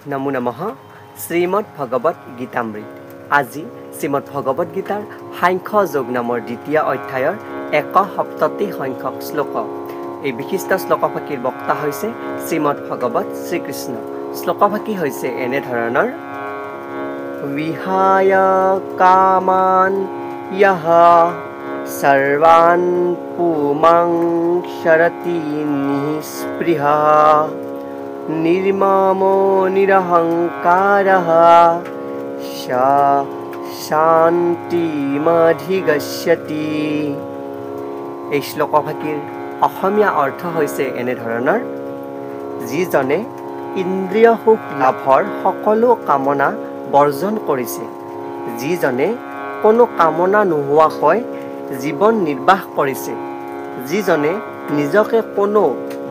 নমো নমঃ শ্ৰীমদ ভগৱত গীতামৃত। আজি শ্ৰীমদ ভগৱত গীতাৰ সাংখ্য যোগ নামৰ দ্বিতীয় অধ্যায়ৰ ১৭৭ সংখ্যক শ্লোক। এই বিশিষ্ট শ্লোকফাঁকিৰ বক্তা হৈছে শ্ৰীমদ ভগৱত শ্ৰীকৃষ্ণ। শ্লোকফাঁকি হৈছে এনেধৰণৰ: বিহায় কামান য়হ সৰ্বান পুমাং শৰতি নিঃস্পৃহা নিৰ্মমো নিৰহংকাৰঃ সা শান্তিমধিগচ্ছতি। এই শ্লোকফাঁকিৰ অসমীয়া অৰ্থ হৈছে এনেধৰণৰ: যিজনে ইন্দ্ৰিয় সুখ লাভৰ সকলো কামনা বৰ্জন কৰিছে, যিজনে কোনো কামনা নোহোৱাকৈ জীৱন নিৰ্বাহ কৰিছে, যিজনে নিজকে কোনো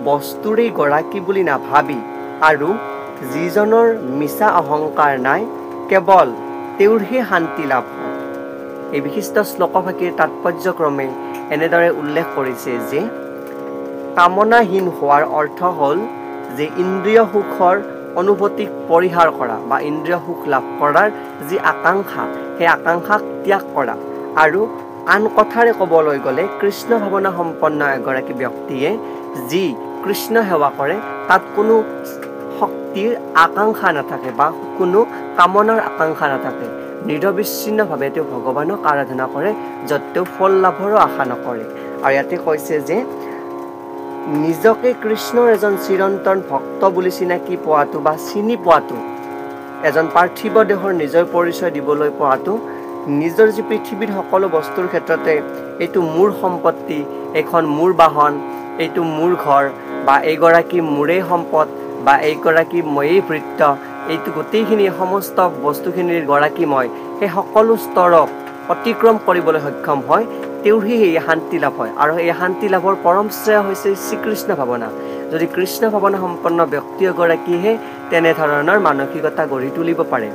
বস্তুৰে গৰাকী বুলি নাভাবি আৰু যিজনৰ মিছা অহংকাৰ নাই, কেৱল তেওঁৰহে শান্তি লাভ হয়। এই বিশিষ্ট শ্লোকফাঁকিৰ তাৎপৰ্যক্ৰমে এনেদৰে উল্লেখ কৰিছে যে কামনাহীন হোৱাৰ অৰ্থ হ'ল যে ইন্দ্ৰিয় সুখৰ অনুভূতিক পৰিহাৰ কৰা বা ইন্দ্ৰিয় সুখ লাভ কৰাৰ যি আকাংক্ষা, সেই আকাংক্ষাক ত্যাগ কৰা। আৰু আন কথাৰে ক'বলৈ গ'লে কৃষ্ণ ভাৱনা সম্পন্ন এগৰাকী ব্যক্তিয়ে যি কৃষ্ণ সেৱা কৰে তাত কোনো শক্তিৰ আকাংক্ষা নাথাকে বা কোনো কামনাৰ আকাংক্ষা নাথাকে। নিৰবিচ্ছিন্নভাৱে তেওঁ ভগৱানক আৰাধনা কৰে, য'ত তেওঁ ফল লাভৰো আশা নকৰে। আৰু ইয়াতে কৈছে যে নিজকে কৃষ্ণৰ এজন চিৰন্তন ভক্ত বুলি চিনাকি পোৱাটো বা চিনি পোৱাটো, এজন পাৰ্থিৱ দেহৰ নিজৰ পৰিচয় দিবলৈ পোৱাটো, নিজৰ যি পৃথিৱীৰ সকলো বস্তুৰ ক্ষেত্ৰতে এইটো মোৰ সম্পত্তি, এইখন মোৰ বাহন, এইটো মোৰ ঘৰ, বা এইগৰাকী মোৰেই সম্পদ, বা এইগৰাকী ময়েই ভৃত্য, এইটো গোটেইখিনি সমস্ত বস্তুখিনিৰ গৰাকী মই, সেই সকলো স্তৰক অতিক্ৰম কৰিবলৈ সক্ষম হয়, তেওঁৰহে এই শান্তি লাভ হয়। আৰু এই শান্তি লাভৰ পৰম শ্ৰেয় হৈছে শ্ৰীকৃষ্ণ ভাৱনা। যদি কৃষ্ণ ভাৱনা সম্পন্ন ব্যক্তি এগৰাকীহে তেনেধৰণৰ মানসিকতা গঢ়ি তুলিব পাৰে।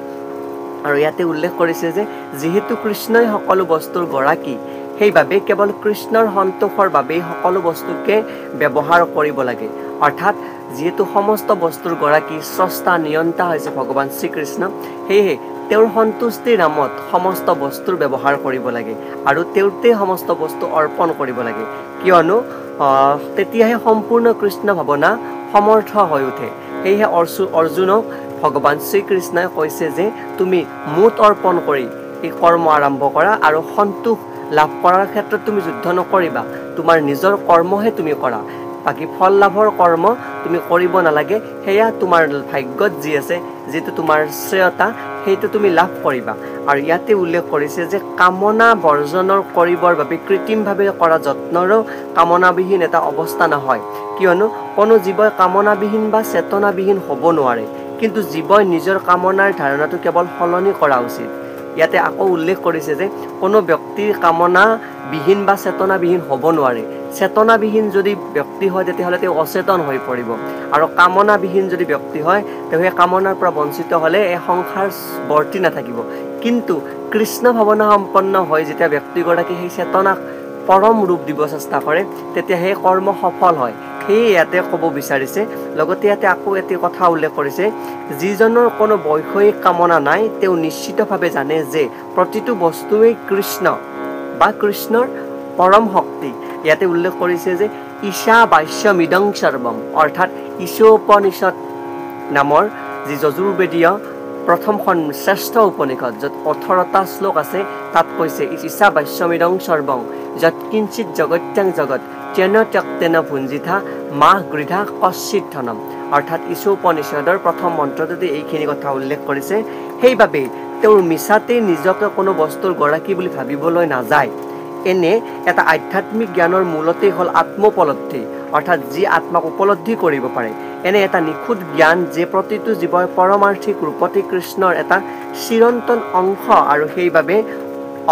আৰু ইয়াতে উল্লেখ কৰিছে যে যিহেতু কৃষ্ণই সকলো বস্তুৰ গৰাকী, সেইবাবে কেৱল কৃষ্ণৰ সন্তোষৰ বাবেই সকলো বস্তুকে ব্যৱহাৰ কৰিব লাগে। অৰ্থাৎ যিহেতু সমস্ত বস্তুৰ গৰাকী স্ৰষ্টা নিয়ন্তা হৈছে ভগৱান শ্ৰীকৃষ্ণ, সেয়েহে তেওঁৰ সন্তুষ্টিৰ নামত সমস্ত বস্তুৰ ব্যৱহাৰ কৰিব লাগে আৰু তেওঁতে সমস্ত বস্তু অৰ্পণ কৰিব লাগে, কিয়নো তেতিয়াহে সম্পূৰ্ণ কৃষ্ণ ভাৱনা সমৰ্থ হৈ উঠে। সেয়েহে অৰ্জুনক ভগৱান শ্ৰীকৃষ্ণই কৈছে যে তুমি মোত অৰ্পণ কৰি এই কৰ্ম আৰম্ভ কৰা আৰু সন্তোষ লাভ কৰাৰ ক্ষেত্ৰত তুমি যুদ্ধ নকৰিবা, তোমাৰ নিজৰ কৰ্মহে তুমি কৰা, বাকী ফল লাভৰ কৰ্ম তুমি কৰিব নালাগে। সেয়া তোমাৰ ভাগ্যত যি আছে, যিটো তোমাৰ শ্ৰেয়তা, সেইটো তুমি লাভ কৰিবা। আৰু ইয়াতে উল্লেখ কৰিছে যে কামনা বৰ্জনৰ কৰিবৰ বাবে কৃত্ৰিমভাৱে কৰা যত্নৰো কামনাবিহীন এটা অৱস্থা নহয়, কিয়নো কোনো জীৱই কামনাবিহীন বা চেতনাবিহীন হ'ব নোৱাৰে, কিন্তু জীৱই নিজৰ কামনাৰ ধাৰণাটো কেৱল সলনি কৰা উচিত। ইয়াতে আকৌ উল্লেখ কৰিছে যে কোনো ব্যক্তিৰ কামনাবিহীন বা চেতনাবিহীন হ'ব নোৱাৰে। চেতনাবিহীন যদি ব্যক্তি হয় তেতিয়াহ'লে তেওঁ অচেতন হৈ পৰিব, আৰু কামনাবিহীন যদি ব্যক্তি হয় তেওঁ সেই কামনাৰ পৰা বঞ্চিত হ'লে এই সংসাৰ বৰ্তি নাথাকিব। কিন্তু কৃষ্ণ ভাৱনা সম্পন্ন হয় যেতিয়া ব্যক্তিগৰাকী সেই চেতনাক পৰম ৰূপ দিব চেষ্টা কৰে, তেতিয়া সেই কৰ্ম সফল হয়। সেয়ে ইয়াতে ক'ব বিচাৰিছে। লগতে ইয়াতে আকৌ এটি কথা উল্লেখ কৰিছে, যিজনৰ কোনো বৈষয়িক কামনা নাই, তেওঁ নিশ্চিতভাৱে জানে যে প্ৰতিটো বস্তুৱেই কৃষ্ণ বা কৃষ্ণৰ পৰম শক্তি। ইয়াতে উল্লেখ কৰিছে যে ঈশা বাস্যমিদং সৰ্বম, অৰ্থাৎ ঈশোপনিষদ নামৰ যি যজুৰ্বেদীয় প্ৰথমখন শ্ৰেষ্ঠ উপনিষদ, য'ত 18টা শ্লোক আছে, তাত কৈছে ঈশা বাস্যমিদং সৰ্বং যৎকিঞ্চিত জগত্যাং জগত তেন ত্যক্তেন ভুঞ্জিথা মা গৃধা কশ্চিৎ ধনম। অৰ্থাৎ ঈশোপনিষদৰ প্ৰথম মন্ত্ৰটোতে এইখিনি কথা উল্লেখ কৰিছে। সেইবাবে তেওঁৰ মিছাতেই নিজকে কোনো বস্তুৰ গৰাকী বুলি ভাবিবলৈ নাযায়। এনে এটা আধ্যাত্মিক জ্ঞানৰ মূলতেই হ'ল আত্মোপলব্ধি, অৰ্থাৎ যি আত্মাক উপলব্ধি কৰিব পাৰে। এনে এটা নিখুঁত জ্ঞান যে প্ৰতিটো জীৱই পৰমাৰ্থিক ৰূপতে কৃষ্ণৰ এটা চিৰন্তন অংশ, আৰু সেইবাবে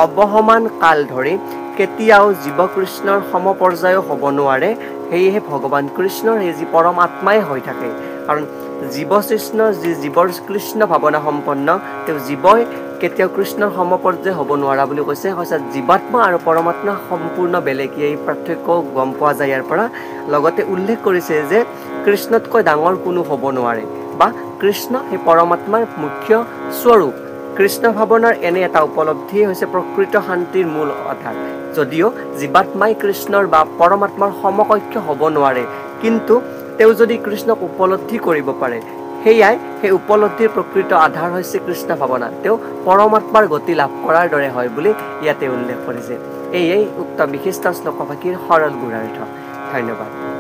অৱহমান কাল ধৰি কেতিয়াও জীৱ কৃষ্ণৰ সমপৰ্যায়ো হ'ব নোৱাৰে। সেয়েহে ভগৱান কৃষ্ণৰ এই যি পৰম আত্মাই হৈ থাকে, কাৰণ জীৱৰ কৃষ্ণ ভাৱনা সম্পন্ন তেওঁ জীৱই কেতিয়াও কৃষ্ণৰ সমপৰ্যায় হ'ব নোৱাৰা বুলি কৈছে। জীৱাত্মা আৰু পৰমাত্মা সম্পূৰ্ণ বেলেগ, এই পাৰ্থক্য গম পোৱা যায় ইয়াৰ পৰা। লগতে উল্লেখ কৰিছে যে কৃষ্ণতকৈ ডাঙৰ কোনো হ'ব নোৱাৰে বা কৃষ্ণ সেই পৰমাত্মাৰ মুখ্য স্বৰূপ। কৃষ্ণ ভাৱনাৰ এনে এটা উপলব্ধিয়ে হৈছে প্ৰকৃত শান্তিৰ মূল আধাৰ। যদিও জীৱাত্মাই কৃষ্ণৰ বা পৰমাত্মাৰ সমকক্ষ হ'ব নোৱাৰে, কিন্তু তেওঁ যদি কৃষ্ণক উপলব্ধি কৰিব পাৰে, সেয়াই সেই উপলব্ধিৰ প্ৰকৃত আধাৰ হৈছে কৃষ্ণ ভাৱনা। তেওঁ পৰমাত্মাৰ গতি লাভ কৰাৰ দৰে হয় বুলি ইয়াতে উল্লেখ কৰিছে। এয়াই উক্ত বিশিষ্ট শ্লোকভাগীৰ সৰল গুঢ়াৰ্থ। ধন্যবাদ।